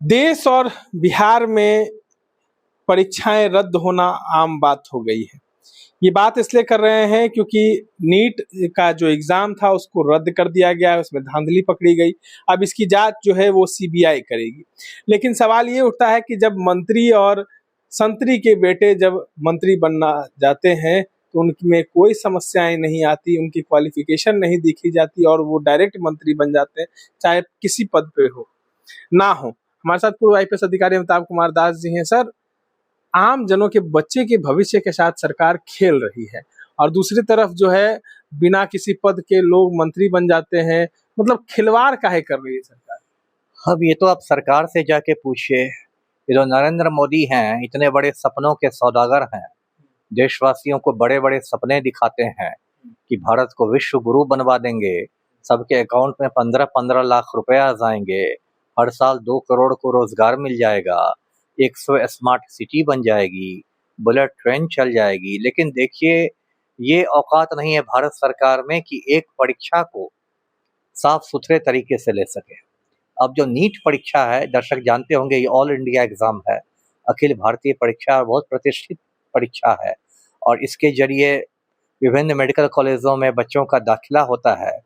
देश और बिहार में परीक्षाएं रद्द होना आम बात हो गई है। ये बात इसलिए कर रहे हैं क्योंकि नीट का जो एग्जाम था उसको रद्द कर दिया गया है, उसमें धांधली पकड़ी गई। अब इसकी जांच जो है वो सीबीआई करेगी। लेकिन सवाल ये उठता है कि जब मंत्री और संतरी के बेटे जब मंत्री बनना जाते हैं तो उनमें कोई समस्याएं नहीं आती, उनकी क्वालिफिकेशन नहीं देखी जाती और वो डायरेक्ट मंत्री बन जाते हैं, चाहे किसी पद पे हो ना हो। हमारे साथ पूर्व आईपीएस अधिकारी अमिताभ कुमार दास जी हैं। सर, आम जनों के बच्चे के भविष्य के साथ सरकार खेल रही है और दूसरी तरफ जो है बिना किसी पद के लोग मंत्री बन जाते हैं। मतलब खिलवाड़ काहे कर रही है सरकार? अब ये तो आप सरकार से जाके पूछिए। ये जो नरेंद्र मोदी हैं, इतने बड़े सपनों के सौदागर हैं, देशवासियों को बड़े बड़े सपने दिखाते हैं कि भारत को विश्व गुरु बनवा देंगे, सबके अकाउंट में 15-15 लाख रुपए आ जाएंगे, हर साल 2 करोड़ को रोजगार मिल जाएगा, 100 स्मार्ट सिटी बन जाएगी, बुलेट ट्रेन चल जाएगी। लेकिन देखिए, ये औकात नहीं है भारत सरकार में कि एक परीक्षा को साफ सुथरे तरीके से ले सके। अब जो नीट परीक्षा है, दर्शक जानते होंगे, ये ऑल इंडिया एग्जाम है, अखिल भारतीय परीक्षा, बहुत प्रतिष्ठित परीक्षा है और इसके जरिए विभिन्न मेडिकल कॉलेजों में बच्चों का दाखिला होता है।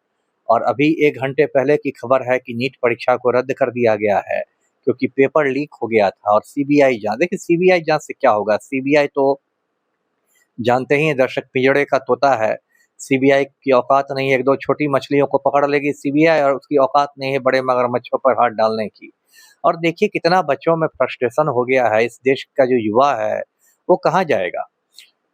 और अभी 1 घंटे पहले की खबर है कि नीट परीक्षा को रद्द कर दिया गया है क्योंकि पेपर लीक हो गया था। और सीबीआई जांच, देखिए सीबीआई जांच से क्या होगा, सीबीआई तो जानते ही हैं दर्शक, पिंजड़े का तोता है। सीबीआई की औकात नहीं है, 1-2 छोटी मछलियों को पकड़ लेगी सीबीआई, और उसकी औकात नहीं है बड़े मगरमच्छों पर हाथ डालने की। और देखिए कितना बच्चों में फ्रस्ट्रेशन हो गया है। इस देश का जो युवा है वो कहाँ जाएगा?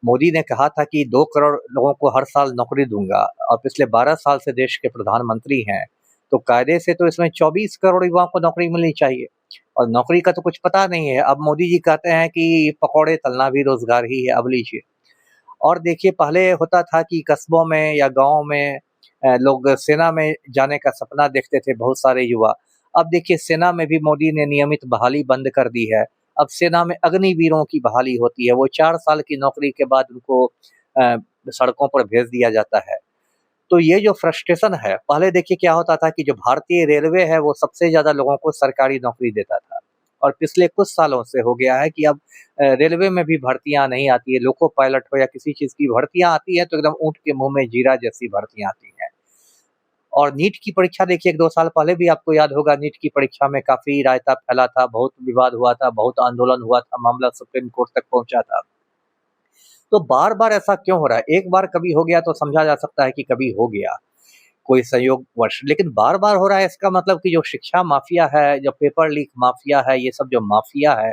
मोदी ने कहा था कि 2 करोड़ लोगों को हर साल नौकरी दूंगा और पिछले 12 साल से देश के प्रधानमंत्री हैं, तो कायदे से तो इसमें 24 करोड़ युवाओं को नौकरी मिलनी चाहिए और नौकरी का तो कुछ पता नहीं है। अब मोदी जी कहते हैं कि पकौड़े तलना भी रोजगार ही है। अब लीजिए, और देखिए पहले होता था कि कस्बों में या गाँव में लोग सेना में जाने का सपना देखते थे बहुत सारे युवा। अब देखिए सेना में भी मोदी ने नियमित बहाली बंद कर दी है। अब सेना में अग्निवीरों की बहाली होती है, वो 4 साल की नौकरी के बाद उनको सड़कों पर भेज दिया जाता है। तो ये जो फ्रस्ट्रेशन है, पहले देखिए क्या होता था कि जो भारतीय रेलवे है वो सबसे ज़्यादा लोगों को सरकारी नौकरी देता था और पिछले कुछ सालों से हो गया है कि अब रेलवे में भी भर्तियाँ नहीं आती है। लोको पायलट हो या किसी चीज़ की भर्तियाँ आती है तो एकदम ऊँट के मुँह में जीरा जैसी भर्तियाँ आती हैं। और नीट की परीक्षा देखिए, 1-2 साल पहले भी आपको याद होगा, नीट की परीक्षा में काफ़ी रायता फैला था, बहुत विवाद हुआ था, बहुत आंदोलन हुआ था, मामला सुप्रीम कोर्ट तक पहुँचा था। तो बार-बार ऐसा क्यों हो रहा है? एक बार कभी हो गया तो समझा जा सकता है कि कभी हो गया, कोई संयोगवश, लेकिन बार-बार हो रहा है इसका मतलब कि जो शिक्षा माफिया है, जो पेपर लीक माफिया है, ये सब जो माफिया है,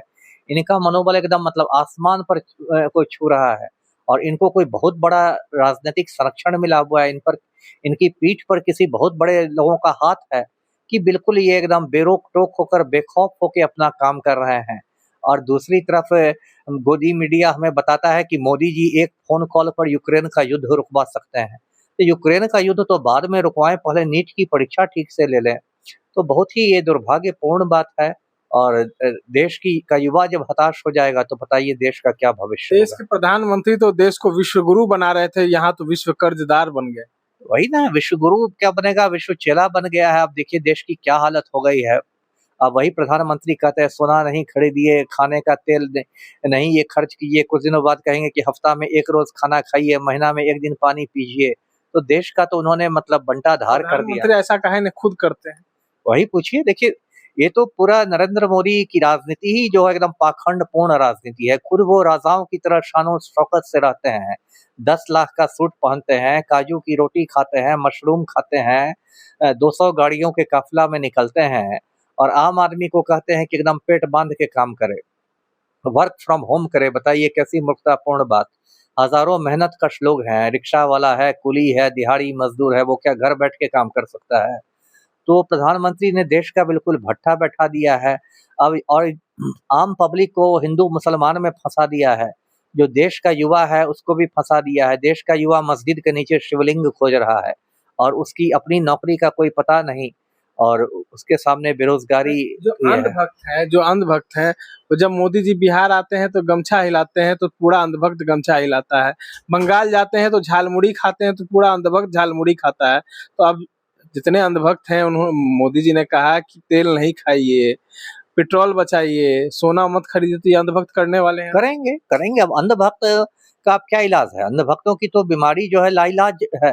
इनका मनोबल एकदम मतलब आसमान पर को छू रहा है और इनको कोई बहुत बड़ा राजनीतिक संरक्षण मिला हुआ है। इन पर, इनकी पीठ पर किसी बहुत बड़े लोगों का हाथ है कि बिल्कुल ये एकदम बेरोक-टोक होकर, बेखौफ होके अपना काम कर रहे हैं। और दूसरी तरफ गोदी मीडिया हमें बताता है कि मोदी जी एक फ़ोन कॉल पर यूक्रेन का युद्ध रुकवा सकते हैं। तो यूक्रेन का युद्ध तो बाद में रुकवाएँ, पहले नीट की परीक्षा ठीक से ले लें। तो बहुत ही ये दुर्भाग्यपूर्ण बात है और देश की का युवा जब हताश हो जाएगा तो बताइए देश का क्या भविष्य देश होगा? के प्रधानमंत्री तो देश को विश्व गुरु बना रहे थे, यहाँ तो विश्व कर्जदार बन गए। वही ना, विश्व गुरु क्या बनेगा, विश्व चेला बन गया है। अब देखिए देश की क्या हालत हो गई है। अब वही प्रधानमंत्री कहते हैं सोना नहीं खरीदिए, खाने का तेल नहीं ये खर्च कीजिए, कुछ दिनों बाद कहेंगे कि हफ्ता में 1 रोज खाना खाइए, महीना में 1 दिन पानी पीजिए। तो देश का तो उन्होंने मतलब बंटाधार कर दिया। प्रधानमंत्री ऐसा काहे न खुद करते हैं। वही पूछिए, देखिए ये तो पूरा नरेंद्र मोदी की राजनीति ही जो है एकदम पाखंडपूर्ण राजनीति है। खुद वो राजाओं की तरह शानो शौकत से रहते हैं, 10 लाख का सूट पहनते हैं, काजू की रोटी खाते हैं, मशरूम खाते हैं, 200 गाड़ियों के काफिला में निकलते हैं और आम आदमी को कहते हैं कि एकदम पेट बांध के काम करे, वर्क फ्रॉम होम करे। बताइए कैसी मूर्खतापूर्ण बात। हजारों मेहनतकश लोग हैं, रिक्शा वाला है, कुली है, दिहाड़ी मजदूर है, वो क्या घर बैठ के काम कर सकता है? तो प्रधानमंत्री ने देश का बिल्कुल भट्ठा बैठा दिया है। अब और आम पब्लिक को हिंदू मुसलमान में फंसा दिया है। जो देश का युवा है उसको भी फंसा दिया है। देश का युवा मस्जिद के नीचे शिवलिंग खोज रहा है और उसकी अपनी नौकरी का कोई पता नहीं और उसके सामने बेरोजगारी जो ये है। अंधभक्त है, तो जब मोदी जी बिहार आते हैं तो गमछा हिलाते हैं तो पूरा अंधभक्त गमछा हिलाता है। बंगाल जाते हैं तो झालमुड़ी खाते हैं तो पूरा अंधभक्त झालमुड़ी खाता है। तो अब जितने अंधभक्त हैं, उन्होंने, मोदी जी ने कहा कि तेल नहीं खाइए, पेट्रोल बचाइए, सोना मत खरीदिए, तो ये अंधभक्त करने वाले हैं। करेंगे करेंगे। अब अंधभक्त का अब क्या इलाज है? अंधभक्तों की तो बीमारी जो है लाइलाज है।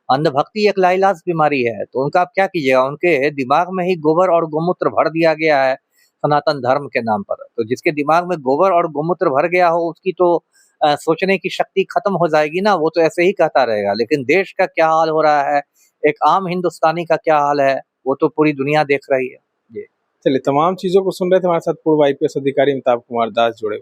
अंधभक्ति एक लाइलाज बीमारी है, तो उनका आप क्या कीजिएगा? उनके दिमाग में ही गोबर और गोमूत्र भर दिया गया है सनातन धर्म के नाम पर। तो जिसके दिमाग में गोबर और गोमूत्र भर गया हो, उसकी तो सोचने की शक्ति खत्म हो जाएगी ना, वो तो ऐसे ही कहता रहेगा। लेकिन देश का क्या हाल हो रहा है, एक आम हिंदुस्तानी का क्या हाल है, वो तो पूरी दुनिया देख रही है। चलिए, तमाम चीजों को सुन रहे थे। हमारे साथ पूर्व IPS अधिकारी अमिताभ कुमार दास जुड़े।